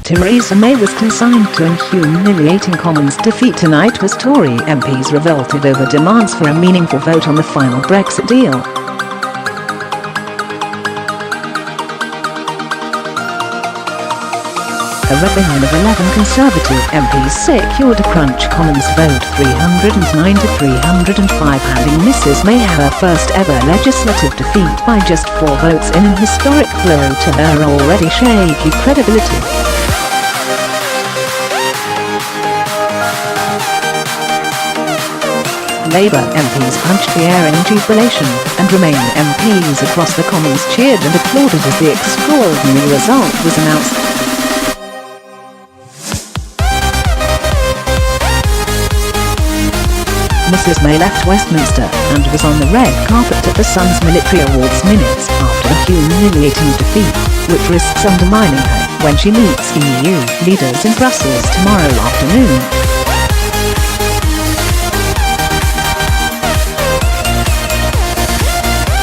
Theresa May was consigned to an humiliating Commons defeat tonight as Tory MPs revolted over demands for a meaningful vote on the final Brexit deal. A rebellion of 11 Conservative MPs secured a crunch Commons vote 309 to 305, handing Mrs May her first ever legislative defeat by just 4 votes in an historic blow to her already shaky credibility. Labour MPs punched the air in jubilation, and Remain MPs across the Commons cheered and applauded as the extraordinary result was announced. Mrs May left Westminster and was on the red carpet at the Sun's military awards minutes after a humiliating defeat, which risks undermining her when she meets EU leaders in Brussels tomorrow afternoon.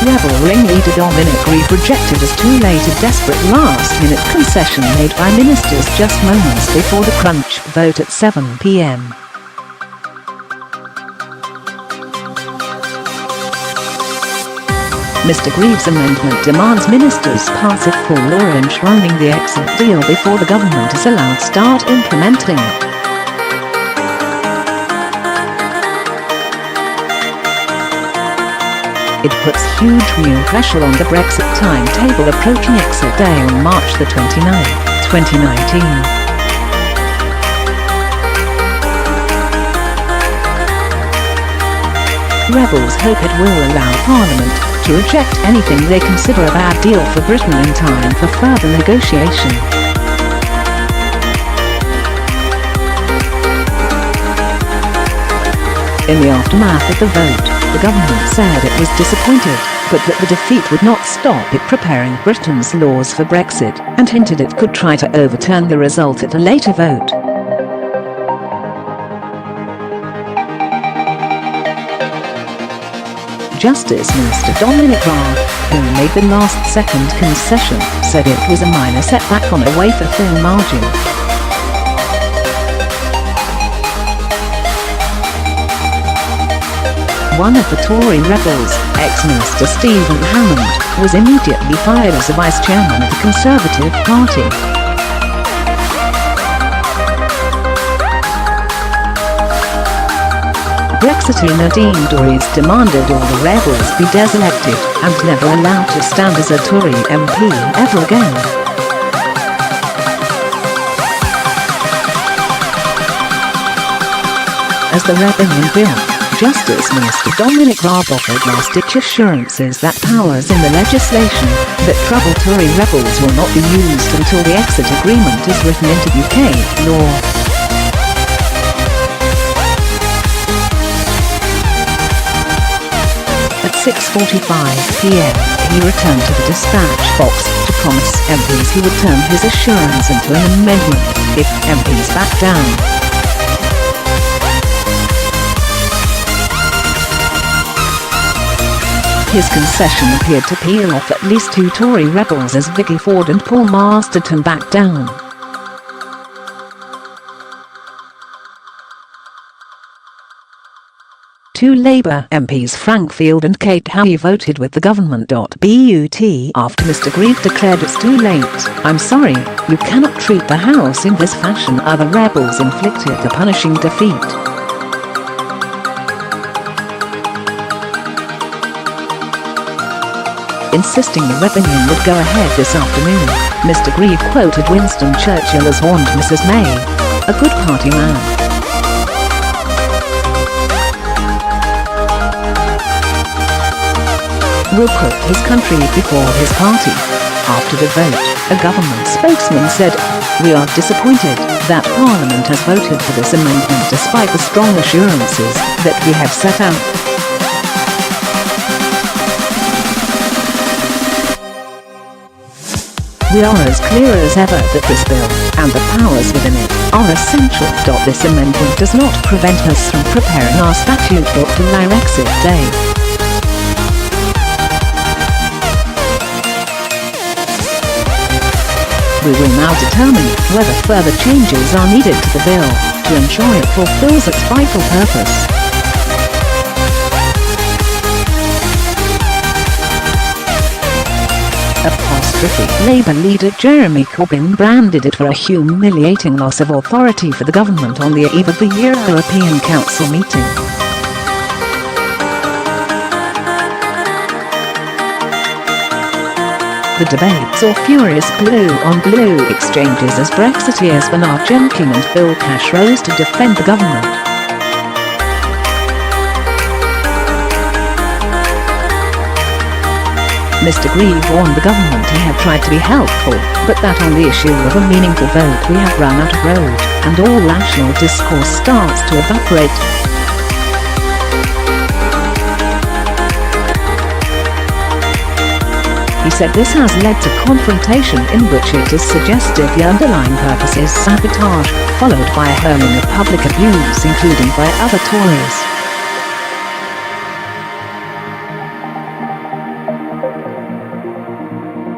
Rebel ringleader Dominic Grieve rejected as too late a desperate last-minute concession made by ministers just moments before the crunch vote at 7 p.m. Mr Grieve's amendment demands ministers pass a full law enshrining the exit deal before the government is allowed to start implementing it. It puts huge new pressure on the Brexit timetable approaching exit day on March the 29th, 2019. Rebels hope it will allow Parliament to reject anything they consider a bad deal for Britain in time for further negotiation. In the aftermath of the vote, the government said it was disappointed, but that the defeat would not stop it preparing Britain's laws for Brexit, and hinted it could try to overturn the result at a later vote. Justice Minister Dominic Raab, who made the last-second concession, said it was a minor setback on a wafer-thin margin. One of the Tory rebels, ex-Minister Stephen Hammond, was immediately fired as the vice-chairman of the Conservative Party. Brexiteer Nadine demanded all the rebels be deselected and never allowed to stand as a Tory MP ever again. As the rebellion built, Justice Minister Dominic Raab offered last-ditch assurances that powers in the legislation that trouble Tory rebels will not be used until the exit agreement is written into UK law. At 6:45 p.m, he returned to the Despatch Box to promise MPs he would turn his assurance into an amendment if MPs backed down. His concession appeared to peel off at least 2 Tory rebels as Vicky Ford and Paul Masterton backed down. Two Labour MPs Field and Kate Hoey voted with the Government.But after Mr Grieve declared it's too late. "I'm sorry, you cannot treat the House in this fashion." Other rebels inflicted a punishing defeat. Insisting the rebellion would go ahead this afternoon, Mr Grieve quoted Winston Churchill as warned Mrs May, "A good party man will put his country before his party." After the vote, a government spokesman said, "We are disappointed that Parliament has voted for this amendment despite the strong assurances that we have set out." "We are as clear as ever that this bill, and the powers within it, are essential. This amendment does not prevent us from preparing our statute book for exit day." We will now determine whether further changes are needed to the bill to ensure it fulfills its vital purpose. Labour leader Jeremy Corbyn branded it for a humiliating loss of authority for the government on the eve of the European Council meeting. The debate saw furious blue-on-blue exchanges as Brexiteers Bernard Jenkin and Bill Cash rose to defend the government. Mr Grieve warned the government he had tried to be helpful, but that on the issue of a meaningful vote we have run out of road, and all national discourse starts to evaporate. He said this has led to confrontation in which it is suggested the underlying purpose is sabotage, followed by a hurling of public abuse including by other Tories.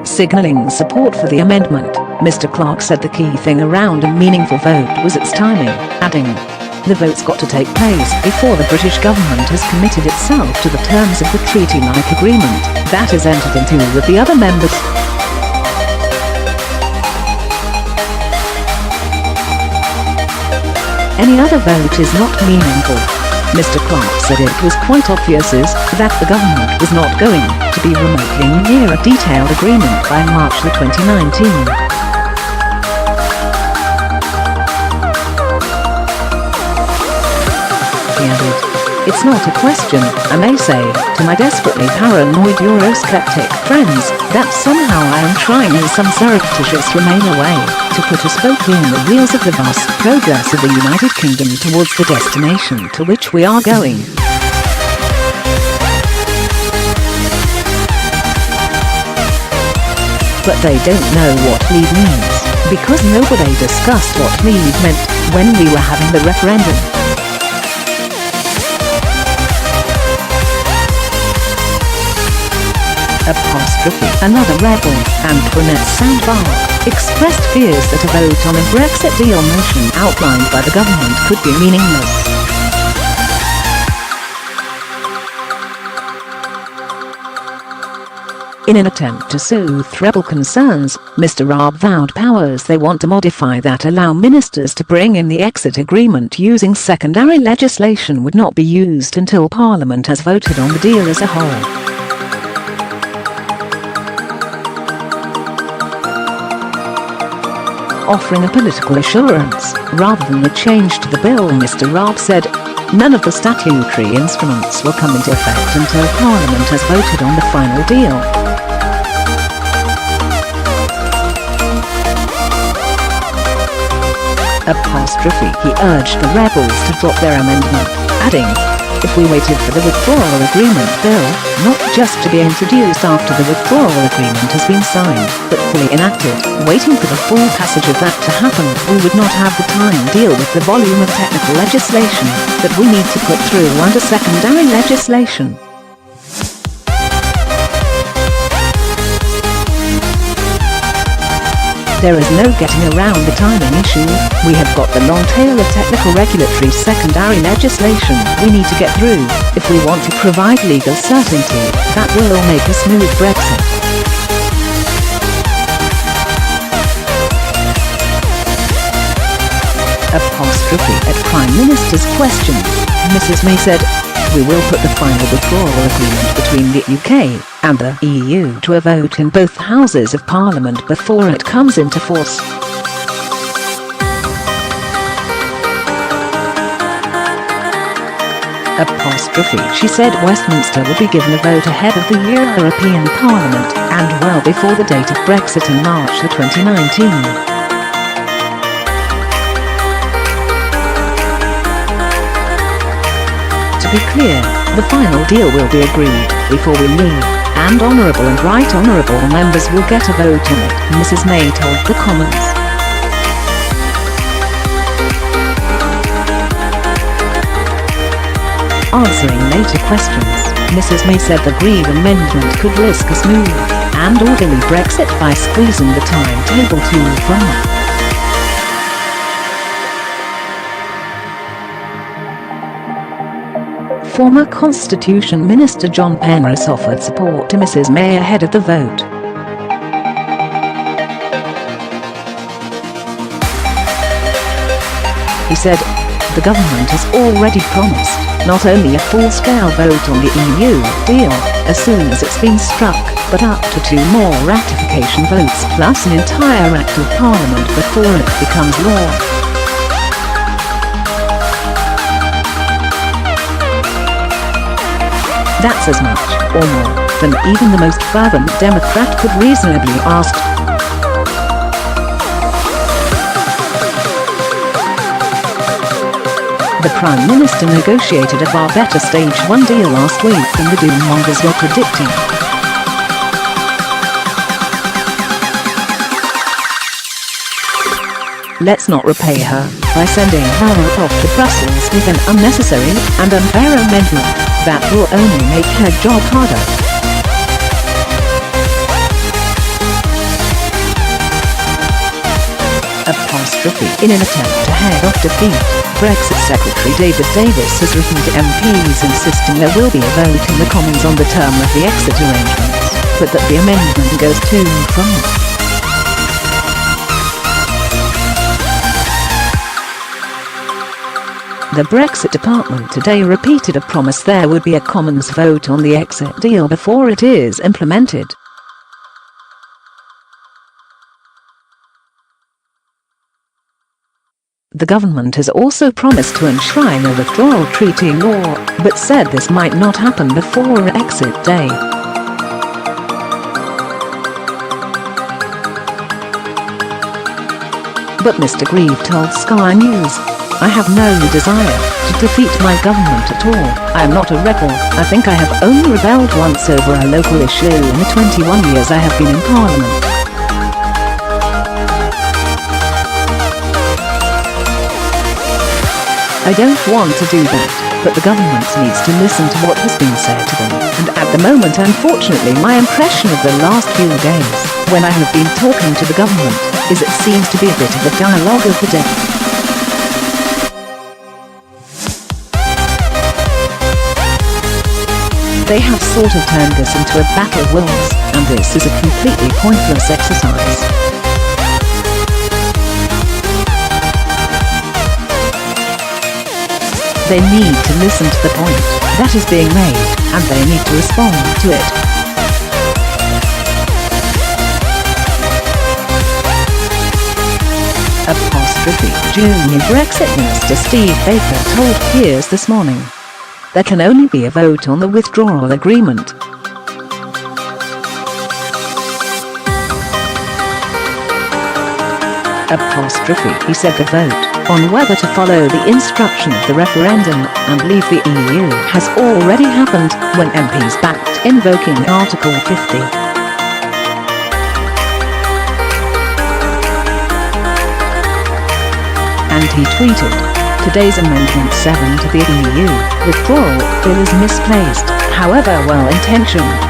Signalling support for the amendment, Mr Clark said the key thing around a meaningful vote was its timing, adding, "The vote's got to take place before the British government has committed itself to the terms of the treaty-like agreement that is entered into with the other members." Any other vote is not meaningful. Mr Clark said it was quite obvious that the government was not going to be remotely near a detailed agreement by March 2019. He added, "It's not a question, I may say, to my desperately paranoid Eurosceptic friends, that somehow I am trying in some surreptitious Remain way to put a spoke in the wheels of the vast progress of the United Kingdom towards the destination to which we are going." But they don't know what leave means, because nobody discussed what leave meant when we were having the referendum. Another rebel, Antoinette Sandbar, expressed fears that a vote on a Brexit deal motion outlined by the government could be meaningless. In an attempt to soothe rebel concerns, Mr Raab vowed powers they want to modify that allow ministers to bring in the exit agreement using secondary legislation would not be used until Parliament has voted on the deal as a whole. Offering a political assurance, rather than a change to the bill, Mr Raab said, "None of the statutory instruments will come into effect until Parliament has voted on the final deal." He urged the rebels to drop their amendment, adding, "If we waited for the withdrawal agreement bill, not just to be introduced after the withdrawal agreement has been signed, but fully enacted, waiting for the full passage of that to happen, we would not have the time to deal with the volume of technical legislation that we need to put through under secondary legislation." There is no getting around the timing issue. We have got the long tail of technical regulatory secondary legislation we need to get through if we want to provide legal certainty that will make a smooth Brexit. At Prime Minister's questions, Mrs May said, "We will put the final withdrawal agreement between the UK and the EU to a vote in both houses of Parliament before it comes into force." She said Westminster would be given a vote ahead of the European Parliament and well before the date of Brexit in March 2019. To be clear, the final deal will be agreed before we leave, and honourable and right honourable members will get a vote on it, Mrs May told the Commons. Answering later questions, Mrs May said the Grieve amendment could risk a smooth and orderly Brexit by squeezing the timetable too far. Former Constitution Minister John Penrose offered support to Mrs May ahead of the vote. He said, "The government has already promised not only a full-scale vote on the EU deal as soon as it's been struck, but up to 2 more ratification votes plus an entire Act of Parliament before it becomes law." That's as much, or more, than even the most fervent Democrat could reasonably ask. The Prime Minister negotiated a far better Stage 1 deal last week than the doom-mongers were predicting. Let's not repay her by sending her off to Brussels with an unnecessary and unfair amendment that will only make her job harder. In an attempt to head off defeat, Brexit Secretary David Davis has written to MPs insisting there will be a vote in the Commons on the term of the exit arrangements, but that the amendment goes too far. The Brexit department today repeated a promise there would be a Commons vote on the exit deal before it is implemented. The government has also promised to enshrine a withdrawal treaty law, but said this might not happen before exit day. But Mr Grieve told Sky News, "I have no desire to defeat my government at all. I am not a rebel. I think I have only rebelled once over a local issue in the 21 years I have been in Parliament." I don't want to do that, but the government needs to listen to what has been said to them, and at the moment unfortunately my impression of the last few days, when I have been talking to the government, is it seems to be a bit of a dialogue of the deaf. They have sort of turned this into a battle of wills, and this is a completely pointless exercise. They need to listen to the point that is being made, and they need to respond to it. Junior Brexit Minister Steve Baker told peers this morning, "There can only be a vote on the withdrawal agreement." He said the vote on whether to follow the instruction of the referendum and leave the EU has already happened when MPs backed invoking Article 50. And he tweeted, "Today's Amendment 7 to the EU withdrawal bill is misplaced, however well-intentioned."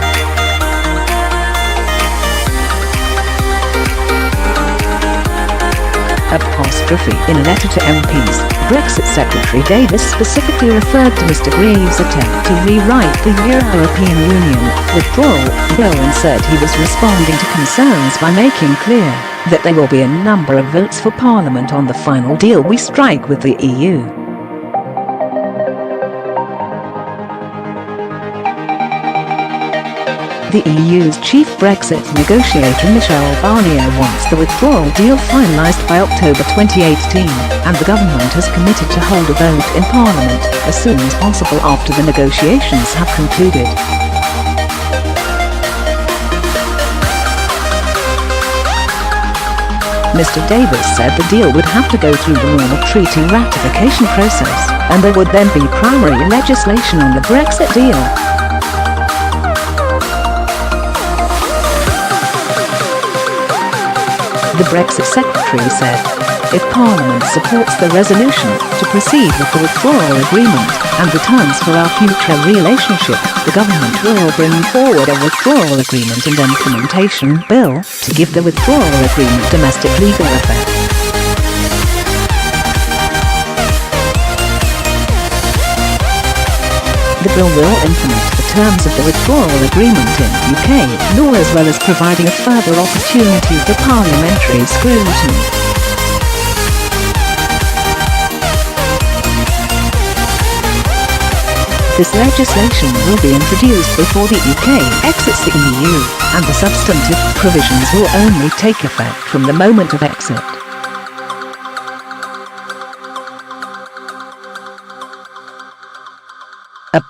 In a letter to MPs, Brexit Secretary Davis specifically referred to Mr Grieve's attempt to rewrite the European Union withdrawal bill and said he was responding to concerns by making clear that there will be a number of votes for Parliament on the final deal we strike with the EU. The EU's chief Brexit negotiator Michel Barnier wants the withdrawal deal finalised by October 2018, and the government has committed to hold a vote in Parliament as soon as possible after the negotiations have concluded. Mr Davis said the deal would have to go through the normal treaty ratification process, and there would then be primary legislation on the Brexit deal. The Brexit secretary said, if Parliament supports the resolution to proceed with the withdrawal agreement and the terms for our future relationship, the government will bring forward a withdrawal agreement and implementation bill to give the withdrawal agreement domestic legal effect. The bill will implement the terms of the withdrawal agreement in UK law as well as providing a further opportunity for parliamentary scrutiny. This legislation will be introduced before the UK exits the EU, and the substantive provisions will only take effect from the moment of exit.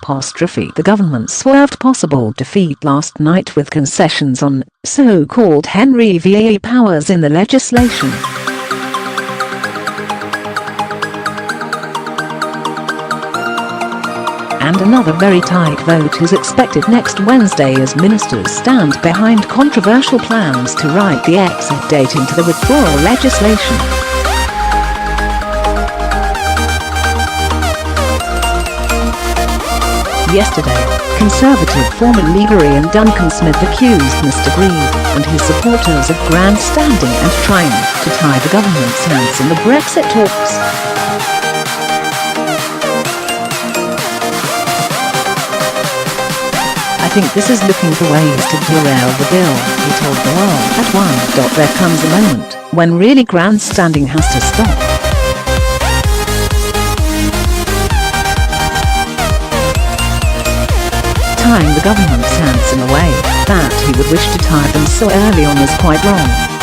The government swerved possible defeat last night with concessions on so-called Henry VA powers in the legislation. And another very tight vote is expected next Wednesday as ministers stand behind controversial plans to write the exit date into the withdrawal legislation. Yesterday, Conservative former Librarian Duncan Smith accused Mr Grieve and his supporters of grandstanding and trying to tie the government's hands in the Brexit talks. I think this is looking for ways to derail the bill, he told the world at One. There comes a moment when really grandstanding has to stop. Tying the government's hands in a way that he would wish to tie them so early on is quite wrong.